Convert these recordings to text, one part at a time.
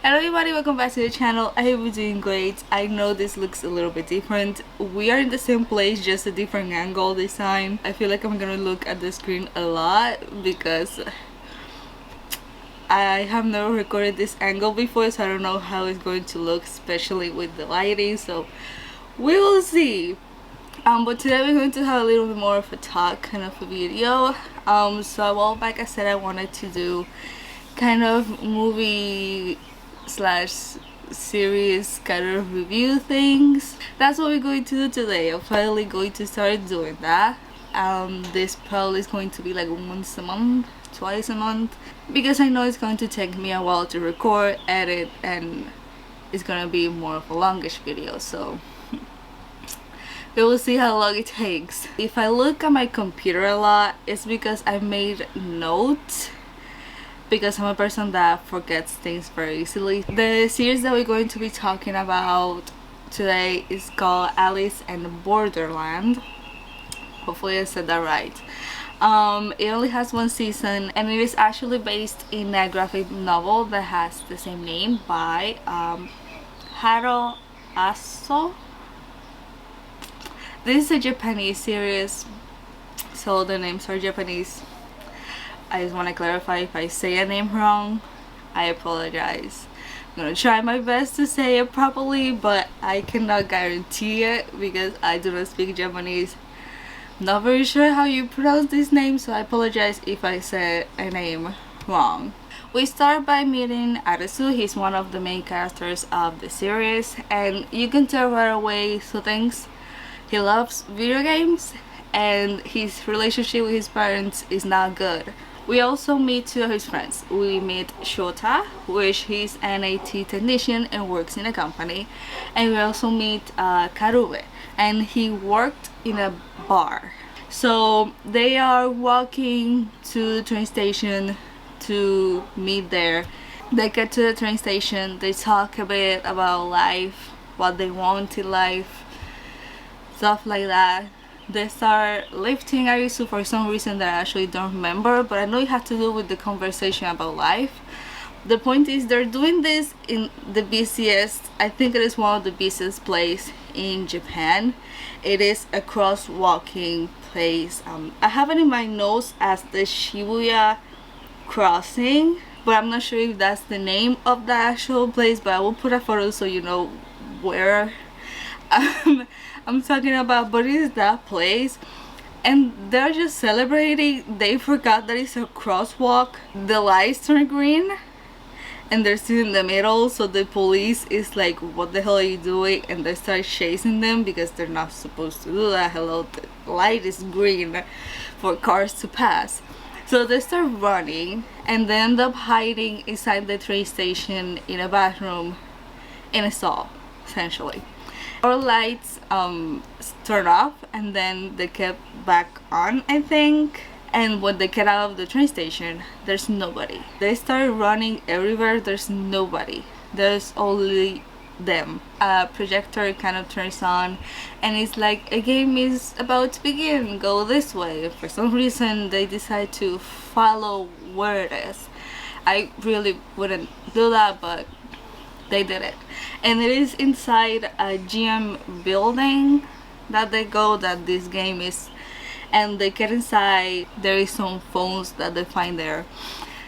Hello everybody, welcome back to the channel. I hope you're doing great. I know this looks a little bit different. We are in the same place, just a different angle this time. I feel like I'm gonna look at the screen a lot because I have never recorded this angle before, so I don't know how it's going to look, especially with the lighting, so we will see. But today we're going to have a little bit more of a talk kind of a video. So a while back I said I wanted to do kind of movie slash series kind of review things. That's what we're going to do today. I'm finally going to start doing that. This probably is going to be like once a month, twice a month, because I know it's going to take me a while to record, edit, and it's gonna be more of a longish video, so we will see how long it takes. If I look at my computer a lot, it's because I made notes, because I'm a person that forgets things very easily. The series that we're going to be talking about today is called Alice and Borderland. Hopefully I said that right. It only has one season, and it is actually based in a graphic novel that has the same name by Haro Aso. This is a Japanese series, so the names are Japanese. I just want to clarify, if I say a name wrong, I apologize. I'm gonna try my best to say it properly, but I cannot guarantee it because I do not speak Japanese. Not very sure how you pronounce this name, so I apologize if I said a name wrong. We start by meeting Arasu. He's one of the main characters of the series, and you can tell right away two things. He loves video games, and his relationship with his parents is not good. We also meet two of his friends. We meet Shota, which he's an IT technician and works in a company, and we also meet Karube, and he worked in a bar. So they are walking to the train station to meet there. They get to the train station, they talk a bit about life, what they want in life, stuff like that. They start lifting Arisu for some reason that I actually don't remember, but I know it had to do with the conversation about life. The point is, they're doing this in the busiest, I think it is one of the busiest place in Japan. It is a crosswalking place. I have it in my notes as the Shibuya crossing, but I'm not sure if that's the name of the actual place, but I will put a photo so you know where I'm talking about. But it is that place, and they're just celebrating. They forgot that it's a crosswalk. The lights turn green and they're still in the middle, so the police is like, what the hell are you doing? And they start chasing them because they're not supposed to do that. Hello, the light is green for cars to pass. So they start running and they end up hiding inside the train station in a bathroom, in a stall, essentially. Our lights turn off and then they kept back on, I think. And when they get out of the train station, there's nobody. They start running everywhere, there's nobody. There's only them. A projector kind of turns on and it's like, a game is about to begin, go this way. For some reason they decide to follow where it is. I really wouldn't do that, but they did it. And it is inside a GM building that they go, that this game is, and they get inside. There is some phones that they find there.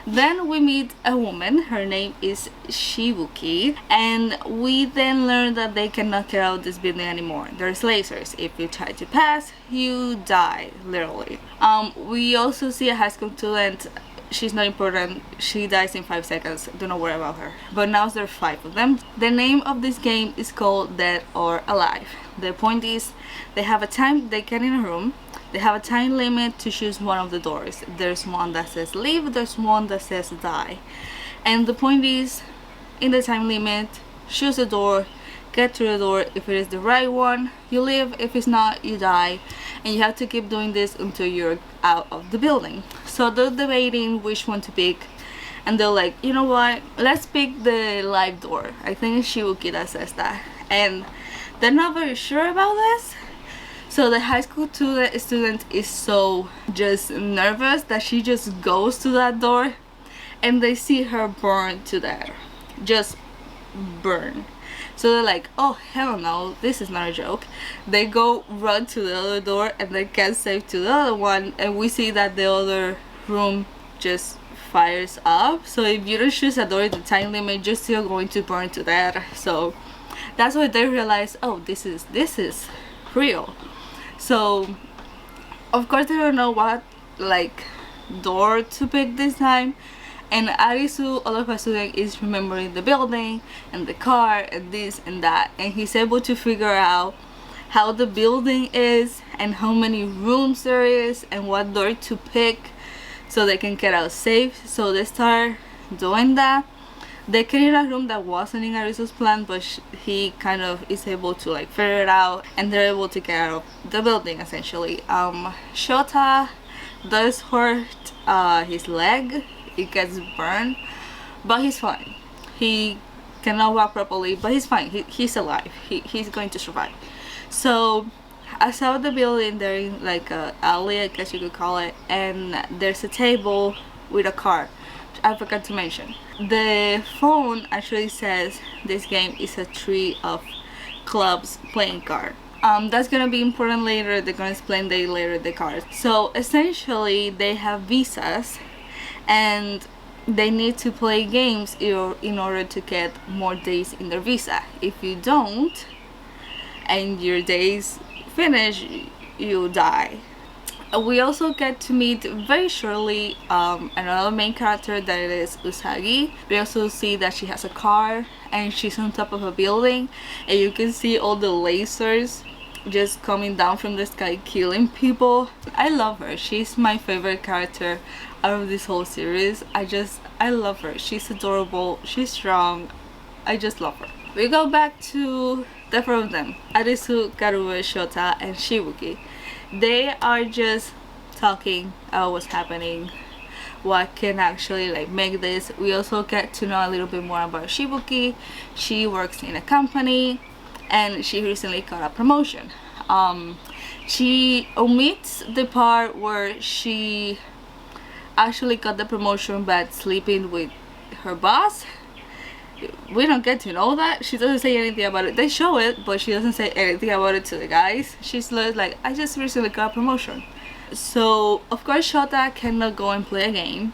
Then we meet a woman, her name is Shibuki, and we then learn that they cannot get out of this building anymore. There's lasers. If you try to pass, you die, literally. We also see a high school student. She's not important, she dies in 5 seconds, don't know worry about her. But now there are 5 of them. The name of this game is called Dead or Alive. The point is, they have a time, they get in a room, they have a time limit to choose one of the doors. There's one that says leave, there's one that says die. And the point is, in the time limit, choose a door, get to the door. If it is the right one, you live. If it's not, you die. And you have to keep doing this until you're out of the building. So they're debating which one to pick, and they're like, you know what, let's pick the live door. I think it's Shibuki that says that, and they're not very sure about this. So the high school student is so just nervous that she just goes to that door, and they see her burn to death. just burn. So they're like, oh hell no, this is not a joke. They go run to the other door and they can't save to the other one, and we see that the other room just fires up. So if you don't choose a door in the time limit, you're still going to burn to death. So that's why they realize, oh, this is real. So of course they don't know what like door to pick this time, and Arisu all of a sudden is remembering the building and the car and this and that, and he's able to figure out how the building is and how many rooms there is and what door to pick so they can get out safe. So they start doing that. They get in a room that wasn't in Arisu's plan, but he kind of is able to like figure it out, and they're able to get out of the building essentially. Shota does hurt his leg. It gets burned, but he's fine. He cannot walk properly, but he's fine. He's alive. He's going to survive. So outside the building, they're in like a alley, I guess you could call it, and there's a table with a card. I forgot to mention. The phone actually says this game is a tree of clubs playing card. That's gonna be important later. They're gonna explain later the cards. So essentially they have visas and they need to play games in order to get more days in their visa. If you don't and your days finish, you die. We also get to meet very shortly another main character, that is Usagi. We also see that she has a car and she's on top of a building, and you can see all the lasers just coming down from the sky killing people. I love her. She's my favorite character out of this whole series. I love her. She's adorable, she's strong. I just love her. We go back to the four of them, Arisu, Karube, Shota, and Shibuki. They are just talking about what's happening, what can actually like make this. We also get to know a little bit more about Shibuki. She works in a company and she recently got a promotion. She omits the part where she actually got the promotion but sleeping with her boss. We don't get to know that. She doesn't say anything about it. They show it, but she doesn't say anything about it to the guys. She's like, I just recently got a promotion. So of course Shota cannot go and play a game,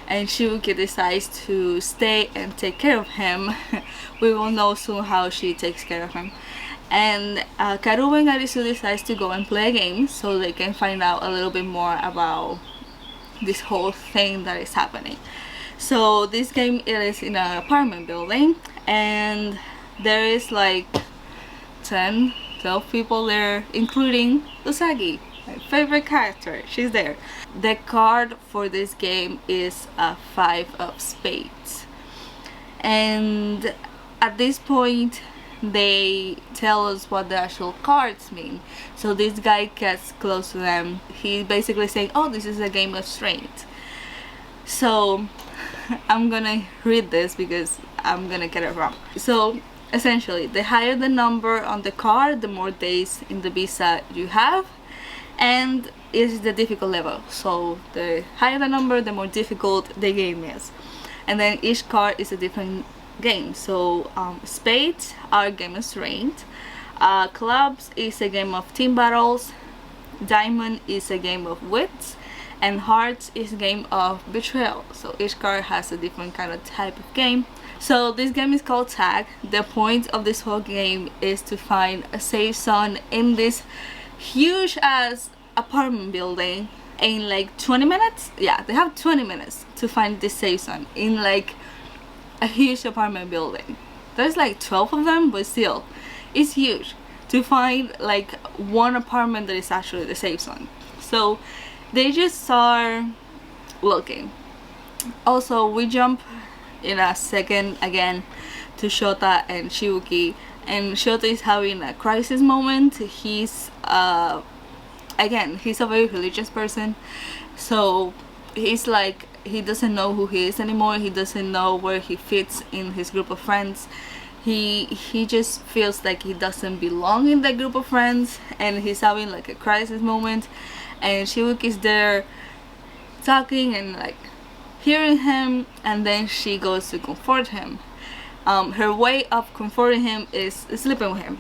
and Shibuki decides to stay and take care of him. We will know soon how she takes care of him. And Karube and Arisu decides to go and play a game so they can find out a little bit more about this whole thing that is happening. So this game, it is in an apartment building, and there is like 10-12 people there, including Usagi, my favorite character. She's there. The card for this game is a 5 of spades, and at this point they tell us what the actual cards mean. So this guy gets close to them. He's basically saying, oh, this is a game of strength. So I'm gonna read this because I'm gonna get it wrong. So essentially, the higher the number on the card, the more days in the visa you have, and is the difficult level. So the higher the number, the more difficult the game is, and then each card is a different game. So spades are a game of strength, clubs is a game of team battles, diamond is a game of wits, and hearts is a game of betrayal. So each card has a different kind of type of game. So this game is called tag. The point of this whole game is to find a safe zone in this huge ass apartment building in like 20 minutes. Yeah, they have 20 minutes to find this safe zone in like a huge apartment building. There's like 12 of them, but still it's huge to find like one apartment that is actually the safe zone. So they just start looking. Also, we jump in a second again to Shota and Shibuki, and Shota is having a crisis moment. He's again, he's a very religious person, so he's like, he doesn't know who he is anymore. He doesn't know where he fits in his group of friends. He just feels like he doesn't belong in that group of friends, and he's having like a crisis moment. And Shibuki's there talking and like hearing him, and then she goes to comfort him, her way of comforting him is sleeping with him.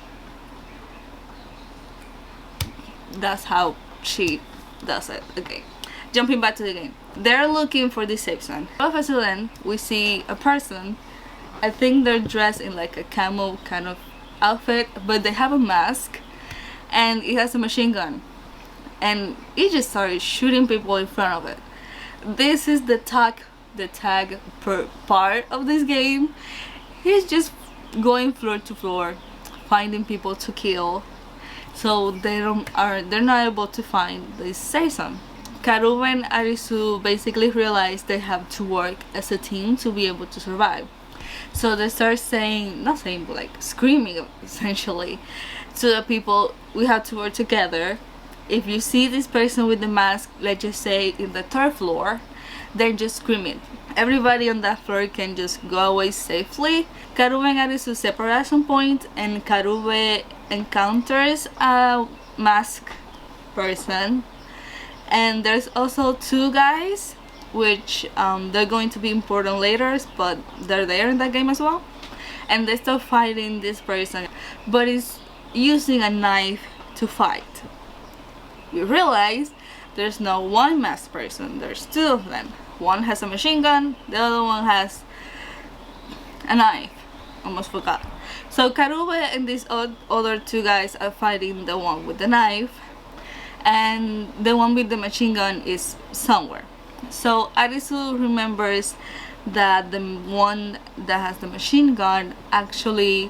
That's how she does it. Okay, jumping back to the game. They're looking for the safe zone. All of a sudden, we see a person. I think they're dressed in like a camo kind of outfit, but they have a mask and it has a machine gun. And he just started shooting people in front of it. This is the tag part of this game. He's just going floor to floor, finding people to kill, so they're not able to find the safe zone. Karube and Arisu basically realize they have to work as a team to be able to survive. So they start saying, not saying, but like screaming essentially to the people, we have to work together. If you see this person with the mask, let's just say in the 3rd floor, then just scream it. Everybody on that floor can just go away safely. Karube and Arisu separate at some point, and Karube encounters a masked person. And there's also 2 guys, which they're going to be important later, but they're there in that game as well. And they start fighting this person, but he's using a knife to fight. You realize there's no one masked person, there's 2 of them. One has a machine gun, the other one has a knife. Almost forgot. So Karube and these other 2 guys are fighting the one with the knife, and the one with the machine gun is somewhere. So Arisu remembers that the one that has the machine gun actually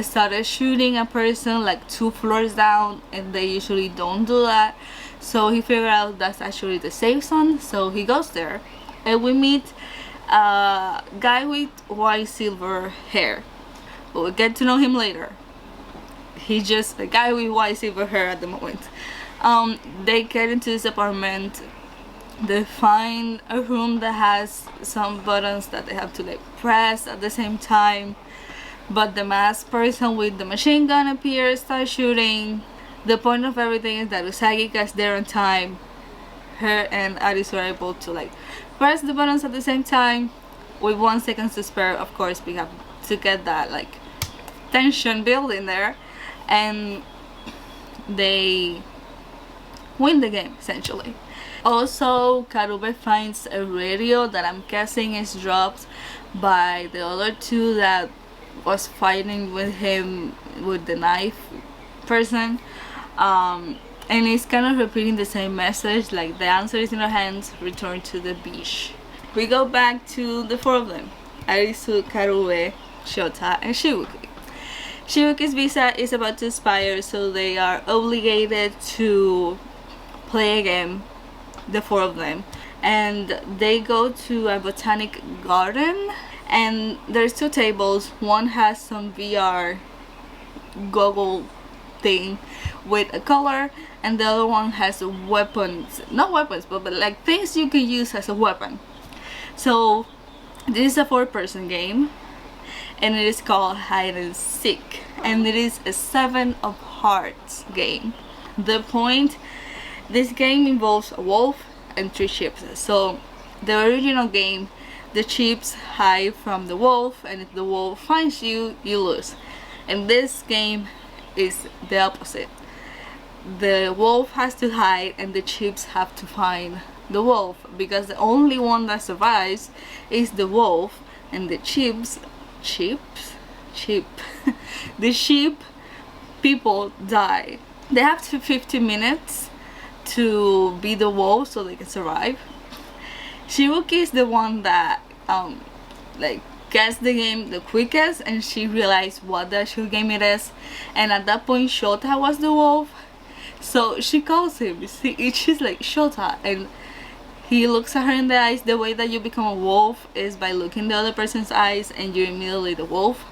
started shooting a person like 2 floors down, and they usually don't do that. So he figured out that's actually the safe zone, so he goes there, and we meet a guy with white silver hair. We'll get to know him later. He's just a guy with white silver hair at the moment. They get into this apartment. They find a room that has some buttons that they have to like press at the same time, but the masked person with the machine gun appears, starts shooting. The point of everything is that Usagi gets there on time. Her and Arisu are able to like press the buttons at the same time with 1 second to spare. Of course, we have to get that like tension building there, and they win the game essentially. Also, Karube finds a radio that I'm guessing is dropped by the other 2 that was fighting with him with the knife person, and it's kind of repeating the same message, like the answer is in our hands, return to the beach. We go back to the 4 of them: Arisu, Karube, Shota, and Shibuki. Shibuki's visa is about to expire, so they are obligated to play a game, the 4 of them, and they go to a botanic garden, and there's 2 tables. One has some VR goggle thing with a color, and the other one has weapons, not weapons, but like things you can use as a weapon. So this is a 4-person game, and it is called hide and seek, and it is a 7 of hearts game. The point, this game involves a wolf and 3 chips. So the original game, the chips hide from the wolf, and if the wolf finds you, you lose. And this game is the opposite. The wolf has to hide and the chips have to find the wolf, because the only one that survives is the wolf, and the the sheep people die. They have 50 minutes to be the wolf so they can survive. Shibuki is the one that like gets the game the quickest, and she realized what the actual game it is, and at that point Shota was the wolf, so she calls him. She's like, Shota, and he looks at her in the eyes. The way that you become a wolf is by looking the other person's eyes, and you're immediately the wolf.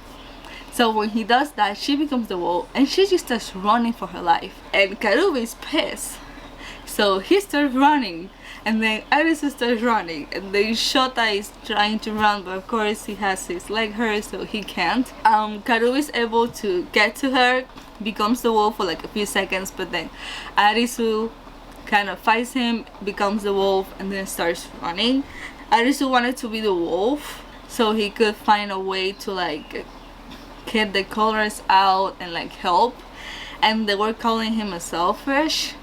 So when he does that, she becomes the wolf, and she just starts running for her life, and Karube is pissed, so he starts running, and then Arisu starts running, and then Shota is trying to run, but of course he has his leg hurt, so he can't. Karube is able to get to her, becomes the wolf for like a few seconds, but then Arisu kind of fights him, becomes the wolf, and then starts running. Arisu wanted to be the wolf, so he could find a way to like get the colors out and like help. And they were calling him a selfish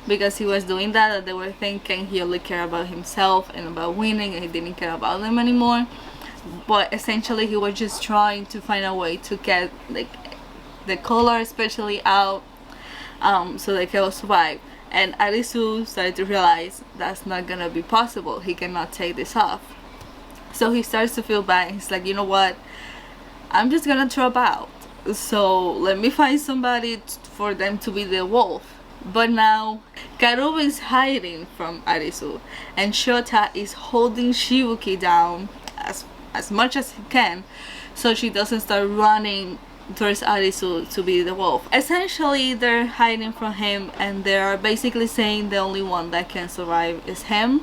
because he was doing that. They were thinking he only cared about himself and about winning, and he didn't care about them anymore. But essentially he was just trying to find a way to get like the color especially out, so they can survive. And Arisu started to realize that's not gonna be possible. He cannot take this off. So he starts to feel bad. He's like, you know what, I'm just gonna drop out, so let me find somebody for them to be the wolf. But now Karube is hiding from Arisu, and Shota is holding Shibuki down as much as he can, so she doesn't start running towards Arisu to be the wolf. Essentially they're hiding from him, and they are basically saying the only one that can survive is him.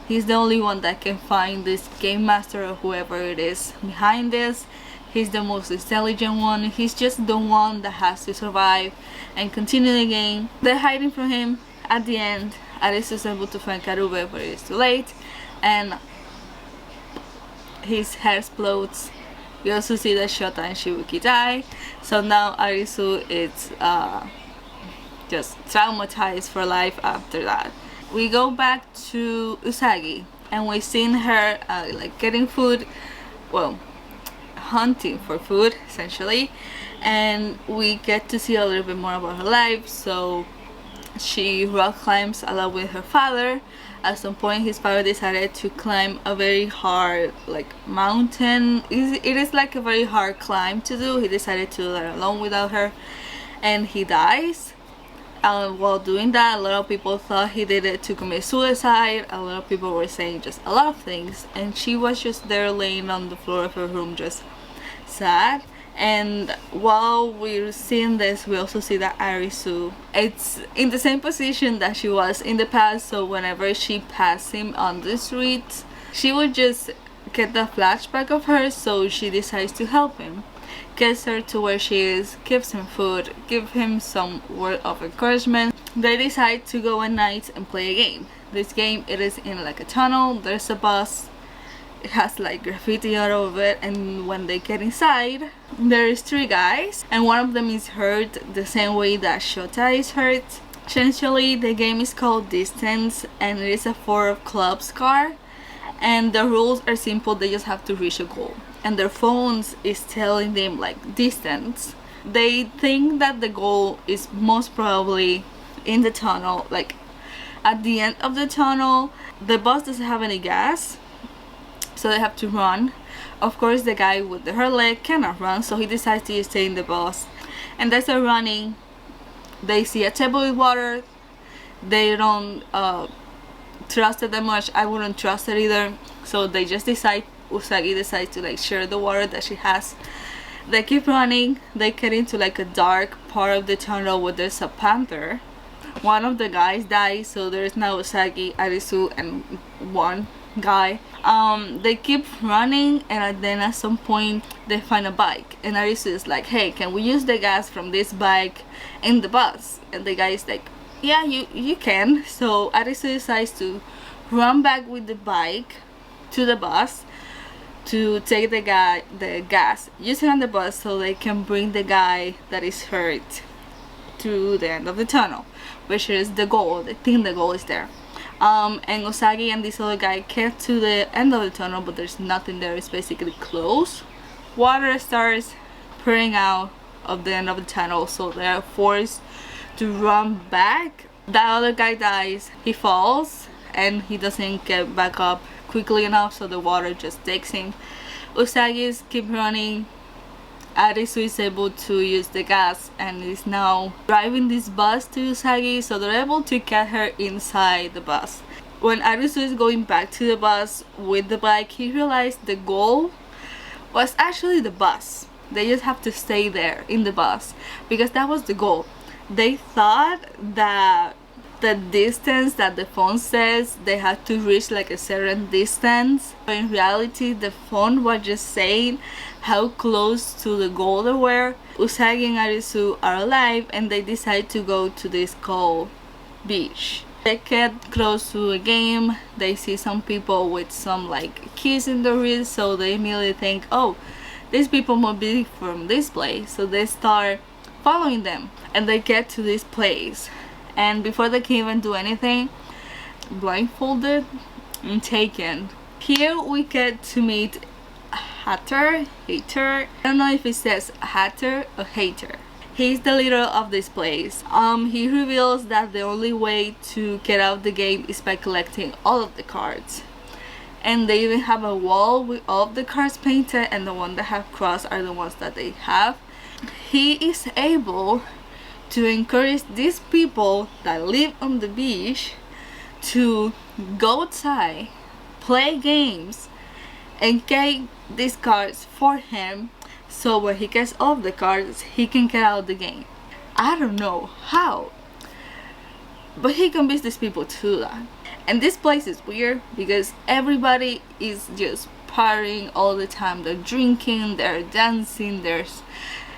He's the only one that can find this game master or whoever it is behind this. He's the most intelligent one. He's just the one that has to survive and continue the game. They're hiding from him. At the end, Arisu is able to find Karube, but it's too late, and his hair explodes. We also see that Shota and Shibuki die. So now Arisu is just traumatized for life after that. We go back to Usagi, and we've seen her like getting food, well, hunting for food essentially, and we get to see a little bit more about her life. So she rock climbs along with her father. At some point his father decided to climb a very hard like mountain. It is like a very hard climb to do. He decided to do that alone without her, and he dies. While doing that, a lot of people thought he did it to commit suicide. A lot of people were saying just a lot of things, and she was just there laying on the floor of her room just sad. And while we're seeing this, we also see that Arisu, it's in the same position that she was in the past. So whenever she passed him on the street, she would just get the flashback of her, so she decides to help him, gets her to where she is, gives him food, give him some word of encouragement. They decide to go at night and play a game. This game, it is in like a tunnel. There's a bus, it has like graffiti all over it, and when they get inside, there is 3 guys, and one of them is hurt the same way that Shota is hurt. Essentially the game is called Distance, and it is a 4 of clubs card, and the rules are simple. They just have to reach a goal, and their phones is telling them like distance. They think that the goal is most probably in the tunnel, like at the end of the tunnel. The bus doesn't have any gas, so they have to run. Of course the guy with her leg cannot run, so he decides to stay in the bus, and they start running. They see a table with water. They don't trust it that much. I wouldn't trust it either, so they just decide, Usagi decides to like share the water that she has. They keep running. They get into like a dark part of the tunnel where there's a panther. One of the guys dies, so there's now Usagi, Arisu, and one guy. They keep running, and then at some point they find a bike, and Arisu is like, hey, can we use the gas from this bike in the bus? And the guy is like, yeah, you can. So Arisu decides to run back with the bike to the bus to take the gas, use it on the bus so they can bring the guy that is hurt to the end of the tunnel, which is the goal. They think the goal is there. And Usagi and this other guy get to the end of the tunnel, but there's nothing there. It's basically closed. Water starts pouring out of the end of the tunnel, so they are forced to run back. That other guy dies. He falls and he doesn't get back up quickly enough, so the water just takes him. Usagi's keep running. Arisu is able to use the gas and is now driving this bus to Usagi, so they're able to get her inside the bus. When Arisu is going back to the bus with the bike, he realized the goal was actually the bus. They just have to stay there in the bus because that was the goal. They thought that the distance that the phone says they had to reach like a certain distance, but in reality the phone was just saying how close to the goal they were. Usagi and Arisu are alive, and they decide to go to this cold beach. They get close to a game, they see some people with some like keys in the wrist, so they immediately think, oh, these people must be from this place, so they start following them and they get to this place, and before they can even do anything, blindfolded and taken. Here we get to meet Hatter. I don't know if it says Hatter or Hater. He's the leader of this place. He reveals that the only way to get out of the game is by collecting all of the cards. And they even have a wall with all of the cards painted, and the ones that have crossed are the ones that they have. He is able to encourage these people that live on the beach to go outside, play games, and get these cards for him, so when he gets off the cards he can get out of the game. I don't know how, but he convinced these people to do that. And this place is weird because everybody is just partying all the time. They're drinking, they're dancing, they're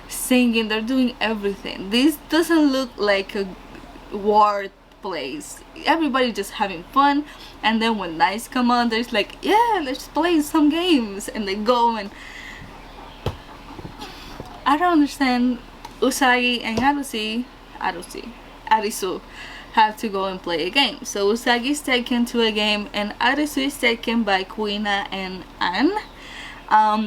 singing, they're doing everything. This doesn't look like a war place. Everybody just having fun, and then when nights come on, there's like, yeah, let's play some games, and they go. And I don't understand. Usagi and Arisu have to go and play a game. So Usagi is taken to a game and Arisu is taken by Kuina and Anne,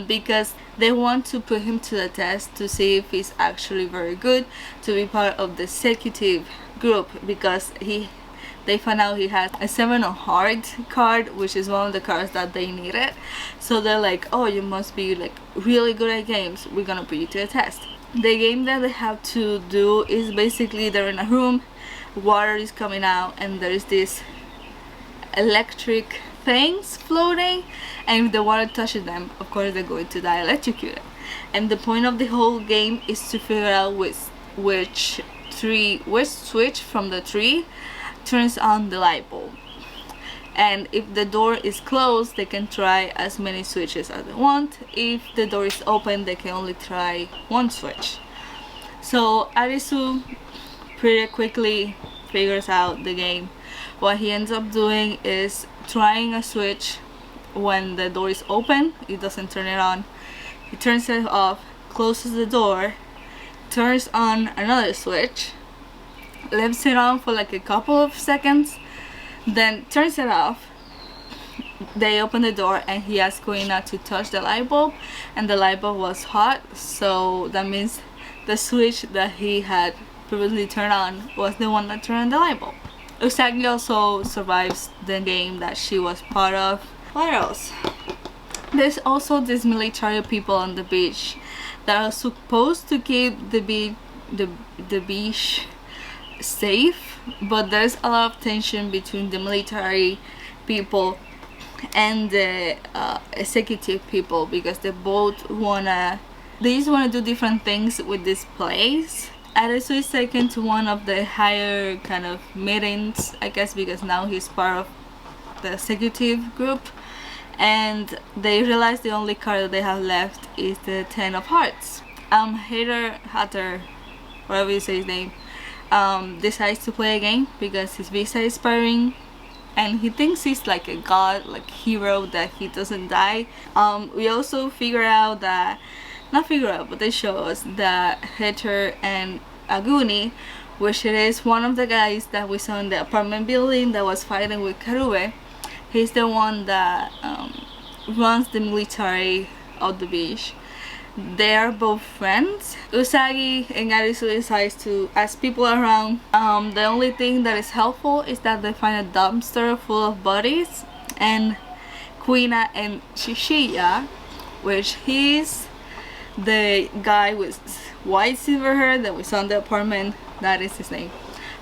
because they want to put him to the test to see if he's actually very good to be part of the executive group, because they found out he had a 7 of Hearts card, which is one of the cards that they needed. So they're like, oh, you must be like really good at games, we're gonna put you to a test. The game that they have to do is basically they're in a room, water is coming out, and there's this electric things floating, and if the water touches them, of course they're going to die electrocuted. And the point of the whole game is to figure out which switch from the tree turns on the light bulb. And if the door is closed, they can try as many switches as they want. If the door is open, they can only try one switch. So Arisu pretty quickly figures out the game. What he ends up doing is trying a switch when the door is open. It doesn't turn it on. He turns it off, closes the door, turns on another switch, leaves it on for like a couple of seconds, then turns it off. They open the door and he asks Kuina to touch the light bulb, and the light bulb was hot, so that means the switch that he had previously turned on was the one that turned on the light bulb. Usagi also survives the game that she was part of. What else? There's also these military people on the beach that are supposed to keep the beach safe, but there's a lot of tension between the military people and the executive people, because they both just wanna do different things with this place. Arisu is taken to one of the higher kind of meetings, I guess, because now he's part of the executive group, and they realize the only card that they have left is the 10 of Hearts. Hatter, whatever you say his name, decides to play a game because his visa is expiring, and he thinks he's like a god, like hero, that he doesn't die. We also figure out that, but they show us that Hatter and Aguni, which it is one of the guys that we saw in the apartment building that was fighting with Karube, he's the one that runs the military of the beach. They are both friends. Usagi and Arisu decides to ask people around. The only thing that is helpful is that they find a dumpster full of bodies, and Kuina and Shishiya, which he's the guy with white silver hair that we saw in the apartment, that is his name,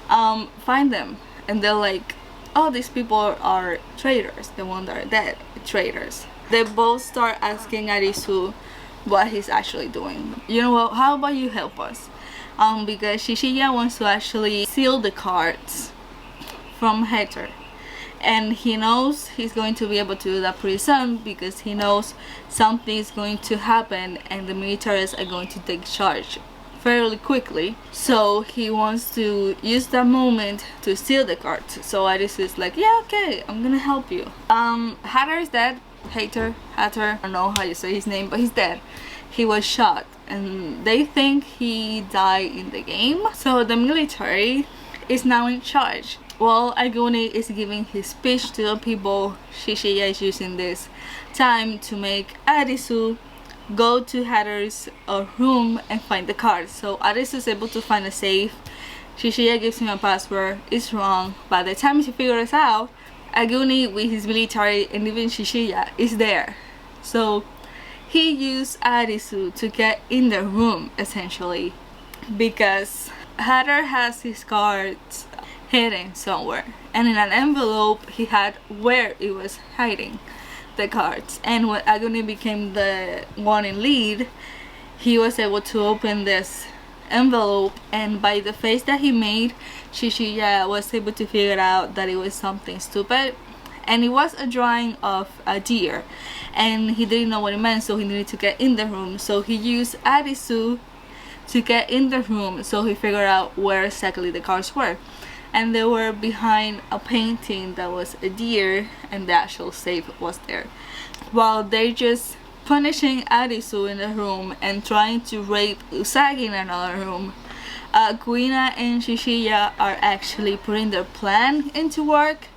find them, and they're like, oh, these people are traitors, the ones that are dead, traitors. They both start asking Arisu what he's actually doing. You know what, how about you help us? Because Shishiya wants to actually steal the cards from Hatter, and he knows he's going to be able to do that pretty soon, because he knows something is going to happen and the militaries are going to take charge fairly quickly, so he wants to use that moment to steal the cards. So Arisu is like, yeah, okay, I'm gonna help you. Hatter is dead. Hatter, I don't know how you say his name, but he's dead. He was shot and they think he died in the game, so the military is now in charge. While Aguni is giving his speech to the people, Shishiya is using this time to make Arisu go to Hatter's room and find the cards. So Arisu is able to find a safe. Shishiya gives him a password. It's wrong. By the time he figures out, Aguni with his military and even Shishiya is there. So he used Arisu to get in the room essentially, because Hatter has his cards hidden somewhere, and in an envelope he had where it was hiding the cards. And when Aguni became the one in lead, he was able to open this envelope, and by the face that he made, Shishiya was able to figure out that it was something stupid, and it was a drawing of a deer, and he didn't know what it meant, so he needed to get in the room. So he used Arisu to get in the room, so he figured out where exactly the cards were, and they were behind a painting that was a deer, and the actual safe was there. While they're just punishing Arisu in the room and trying to rape Usagi in another room, Kuina and Shishiya are actually putting their plan into work.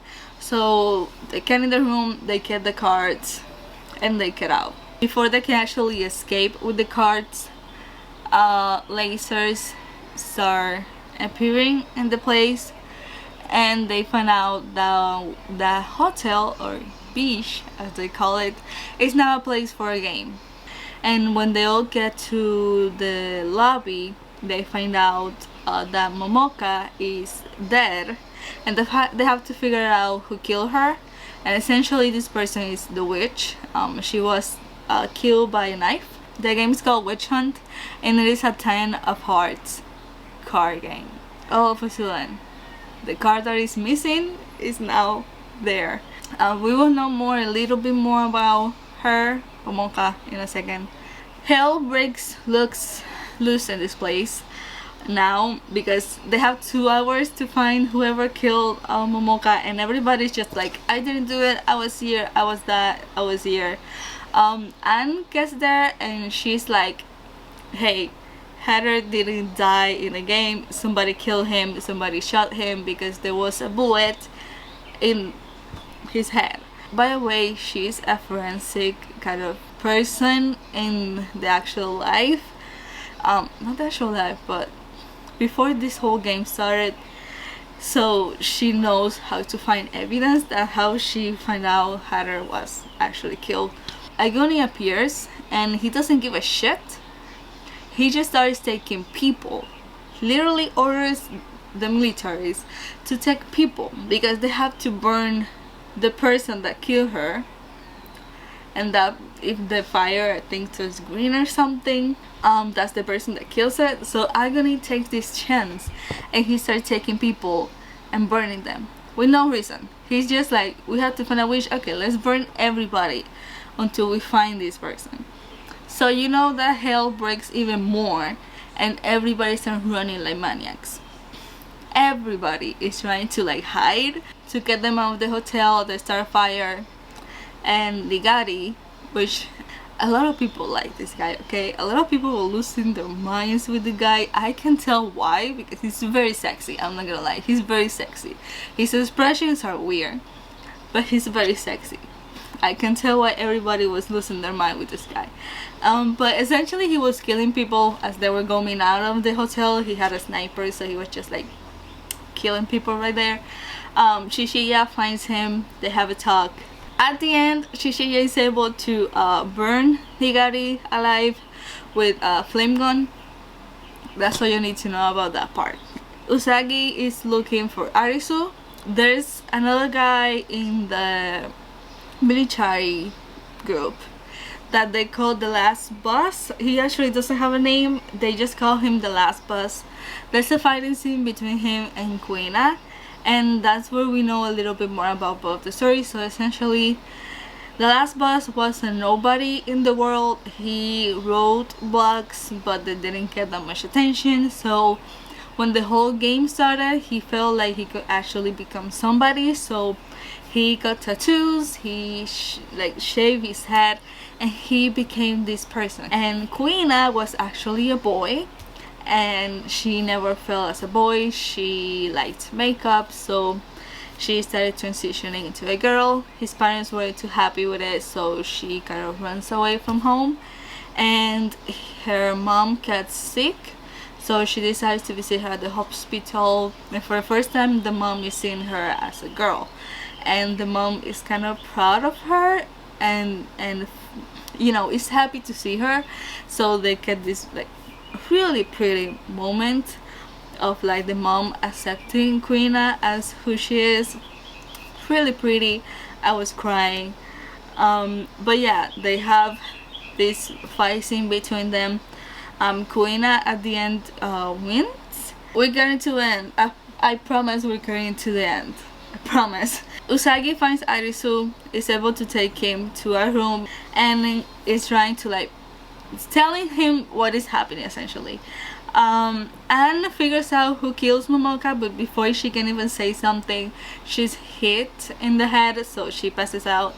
So they get in the room, they get the cards, and they get out. Before they can actually escape with the cards, lasers start appearing in the place, and they find out that the hotel, or beach as they call it, is now a place for a game. And when they all get to the lobby, they find out that Momoka is dead, and they have to figure out who killed her. And essentially this person is the witch. She was killed by a knife. The game is called Witch Hunt, and it is a 10 of hearts card game. All of a sudden, the card that is missing is now there. We will know a little bit more about her, Momoka, in a second. Hell breaks loose in this place now, because they have 2 hours to find whoever killed Momoka, and everybody's just like, I didn't do it, I was here, I was that, I was here. Anne gets there and she's like, hey, Hatter didn't die in the game, somebody killed him, somebody shot him because there was a bullet in his head. By the way, she's a forensic kind of person in the actual life. Not the actual life, but before this whole game started. So she knows how to find evidence. That's how she found out Hatter was actually killed. Aguni appears and he doesn't give a shit. He just starts taking people. Literally orders the militaries to take people, because they have to burn the person that killed her, and that if the fire, I think, turns green or something, that's the person that kills it. So Agony takes this chance and he starts taking people and burning them with no reason. He's just like, we have to find a witch, okay, let's burn everybody until we find this person. So you know that hell breaks even more, and everybody starts running like maniacs. Everybody is trying to like hide to get them out of the hotel. They start fire, and Ligari, which a lot of people like this guy, okay? A lot of people were losing their minds with the guy. I can tell why, because he's very sexy. I'm not gonna lie, he's very sexy. His expressions are weird, but he's very sexy. I can tell why everybody was losing their mind with this guy. But essentially he was killing people as they were going out of the hotel. He had a sniper, so he was just like killing people right there. Shishiya finds him, they have a talk. At the end, Shishiya is able to burn Higari alive with a flame gun. That's all you need to know about that part. Usagi is looking for Arisu. There's another guy in the military group that they call the last boss. He actually doesn't have a name, they just call him the last boss. There's a fighting scene between him and Kuina, and that's where we know a little bit more about both the stories. So essentially The last boss was a nobody in the world. He wrote blogs, but they didn't get that much attention. So when the whole game started, he felt like he could actually become somebody. So he got tattoos, he shaved his head, and he became this person. And Kuina was actually a boy, and she never felt as a boy. She liked makeup, so she started transitioning into a girl. His parents weren't too happy with it, so she kind of runs away from home, and her mom gets sick, so she decides to visit her at the hospital. And for the first time, the mom is seeing her as a girl, and the mom is kind of proud of her, and you know, is happy to see her. So they get this like really pretty moment of like the mom accepting Kuina as who she is. Really pretty. I was crying. But yeah, they have this fight scene between them. Kuina at the end wins. We're going to end. I promise we're going to the end. I promise. Usagi finds Arisu, is able to take him to a room, and is trying to like, it's telling him what is happening essentially. Anne figures out who kills Momoka, but before she can even say something, she's hit in the head, so she passes out.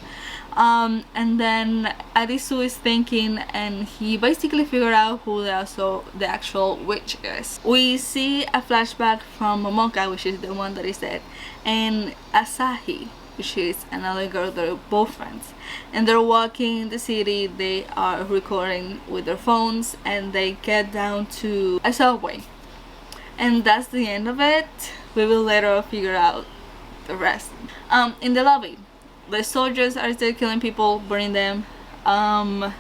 And then Arisu is thinking, and he basically figured out who the actual witch is. We see a flashback from Momoka, which is the one that is dead, and Asahi, which is another girl. They're both friends, and they're walking in the city. They are recording with their phones, and they get down to a subway, and that's the end of it. We will later figure out the rest. In the lobby, the soldiers are still killing people, burning them. Arisu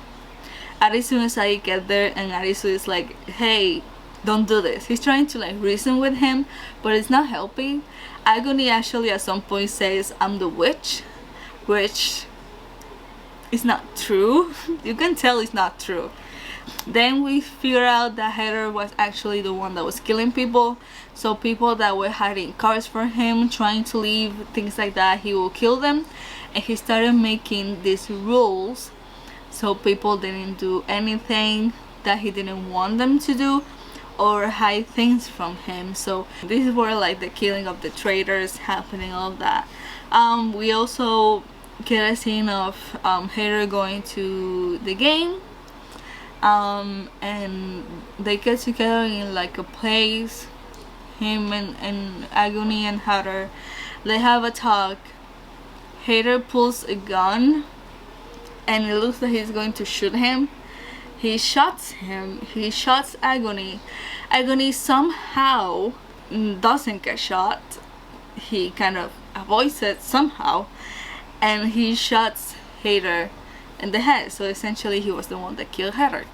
and Usagi get there, and Arisu is like, hey, don't do this. He's trying to like reason with him, but it's not helping. Agony actually at some point says, I'm the witch, which is not true. You can tell it's not true. Then we figure out that Hater was actually the one that was killing people. So people that were hiding cars for him, trying to leave, things like that, he will kill them. And he started making these rules so people didn't do anything that he didn't want them to do, or hide things from him. So this is where like the killing of the traitors happening, all of that. We also get a scene of Hater going to the game, and they get together in like a place, him and Agony and Hater. They have a talk. Hater pulls a gun, and it looks like he's going to shoot him. He shots him. He shots Agony. Agony somehow doesn't get shot. He kind of avoids it somehow, and he shots Hater in the head. So essentially he was the one that killed Hater.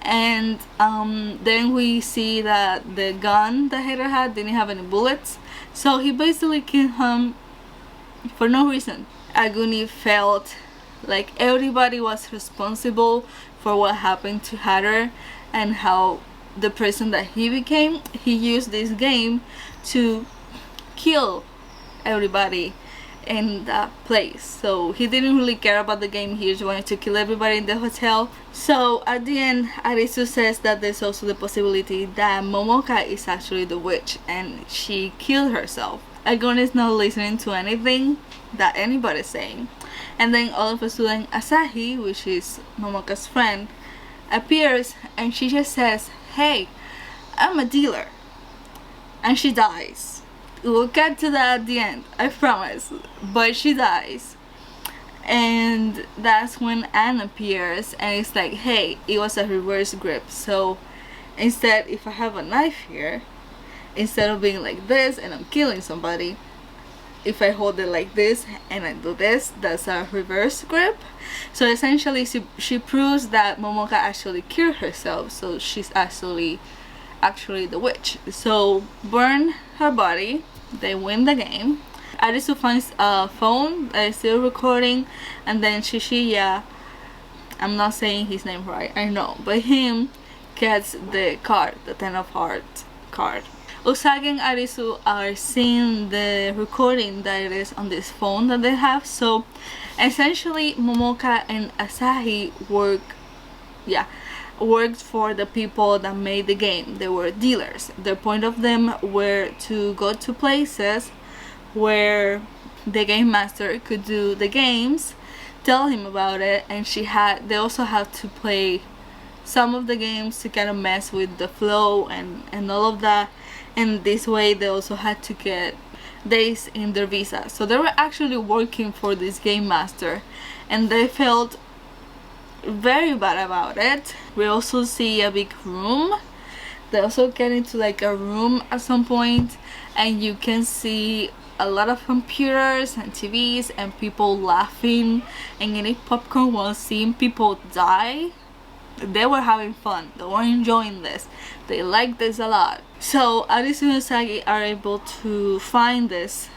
And then we see that the gun that Hater had didn't have any bullets, so he basically killed him for no reason. Agony felt like everybody was responsible for what happened to Hatter, and how the person that he became, he used this game to kill everybody in that place. So he didn't really care about the game, he just wanted to kill everybody in the hotel. So at the end, Arisu says that there's also the possibility that Momoka is actually the witch and she killed herself. Agony is not listening to anything that anybody's saying. And then all of a sudden, Asahi, which is Momoka's friend, appears, and she just says, hey, I'm a dealer. And she dies. We'll get to that at the end, I promise. But she dies. And that's when Anne appears, and it's like, hey, it was a reverse grip. So instead, if I have a knife here, instead of being like this and I'm killing somebody, if I hold it like this and I do this, that's a reverse grip. So essentially she proves that Momoka actually killed herself, so she's actually the witch. So burn her body, they win the game. Arisu finds a phone that is still recording, and then Shishiya, I'm not saying his name right, I know, but him gets the card, the 10 of Hearts card. Usagi and Arisu are seeing the recording that it is on this phone that they have. So Essentially, Momoka and Asahi worked for the people that made the game. They were dealers. The point of them were to go to places where the game master could do the games, tell him about it, and they also had to play some of the games to kind of mess with the flow and all of that. And this way they also had to get days in their visa. So they were actually working for this game master, and they felt very bad about it. We also see a big room. They also get into like a room at some point, and you can see a lot of computers and TVs and people laughing and eating popcorn while seeing people die. They were having fun. They were enjoying this. They liked this a lot. So Arisu and Usagi are able to find this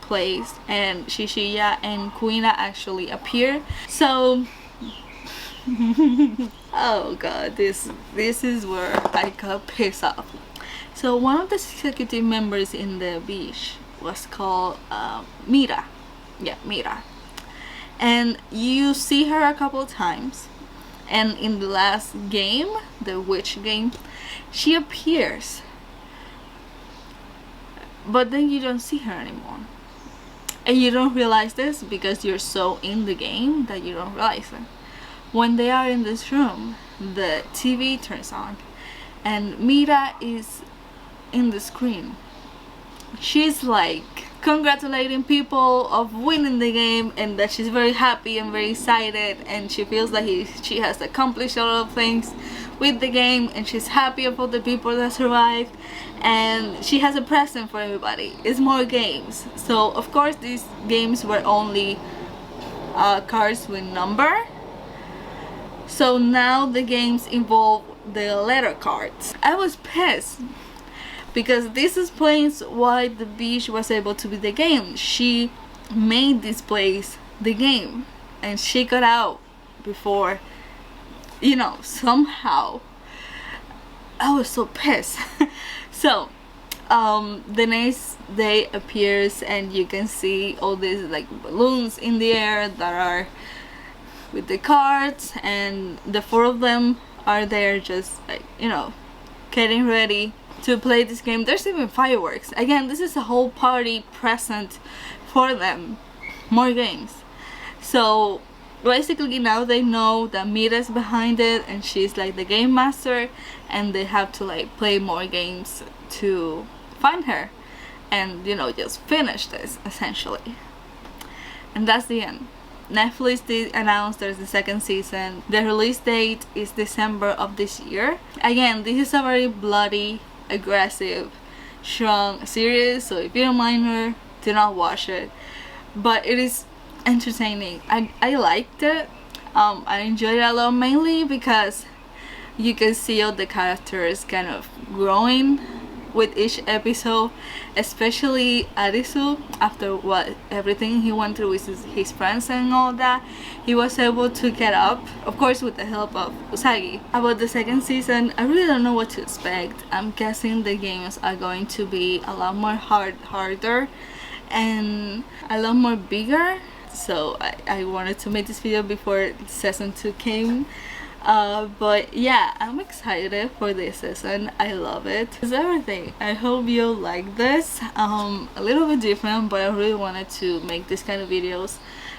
place, and Shishiya and Kuina actually appear. So oh god, this is where I got pissed off. So one of the executive members in the beach was called Mira. Yeah, Mira. And you see her a couple of times, and in the last game, the witch game, she appears, but then you don't see her anymore, and you don't realize this because you're so in the game that you don't realize it. When they are in this room, the TV turns on and Mira is in the screen. She's like congratulating people of winning the game, and that she's very happy and very excited, and she feels like she has accomplished a lot of things with the game, and she's happy about the people that survived, and she has a present for everybody. It's more games. So of course these games were only cards with number. So now the games involve the letter cards. I was pissed because this explains why the beach was able to be the game. She made this place the game, and she got out before, you know, somehow. I was so pissed. So the next day appears, and you can see all these like balloons in the air that are with the cards, and the four of them are there just like, you know, getting ready to play this game. There's even fireworks. Again, this is a whole party present for them. More games. So basically now they know that Mira's behind it, and she's like the game master, and they have to like play more games to find her and, you know, just finish this essentially. And that's the end. Netflix did announce there's the second season. The release date is December of this year. Again, this is a very bloody, aggressive, strong series, so if you're a minor, do not watch it. But it is entertaining. I liked it. I enjoyed it a lot, mainly because you can see all the characters kind of growing with each episode, especially Arisu. After everything he went through with his friends and all that, he was able to get up, of course with the help of Usagi. About the second season, I really don't know what to expect. I'm guessing the games are going to be a lot more harder and a lot more bigger. So I wanted to make this video before season 2 came. But yeah, I'm excited for this season. I love it. It's everything. I hope you like this. A little bit different, but I really wanted to make this kind of videos.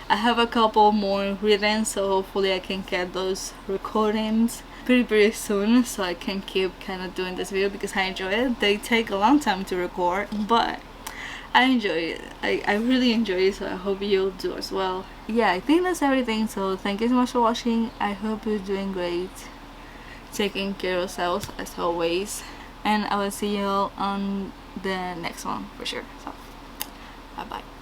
I have a couple more written, so hopefully I can get those recordings pretty soon, so I can keep kind of doing this video because I enjoy it. They take a long time to record, but I enjoy it. I really enjoy it, so I hope you'll do as well. Yeah, I think that's everything, so thank you so much for watching. I hope you're doing great, taking care of yourselves as always, and I will see you all on the next one for sure. So bye bye.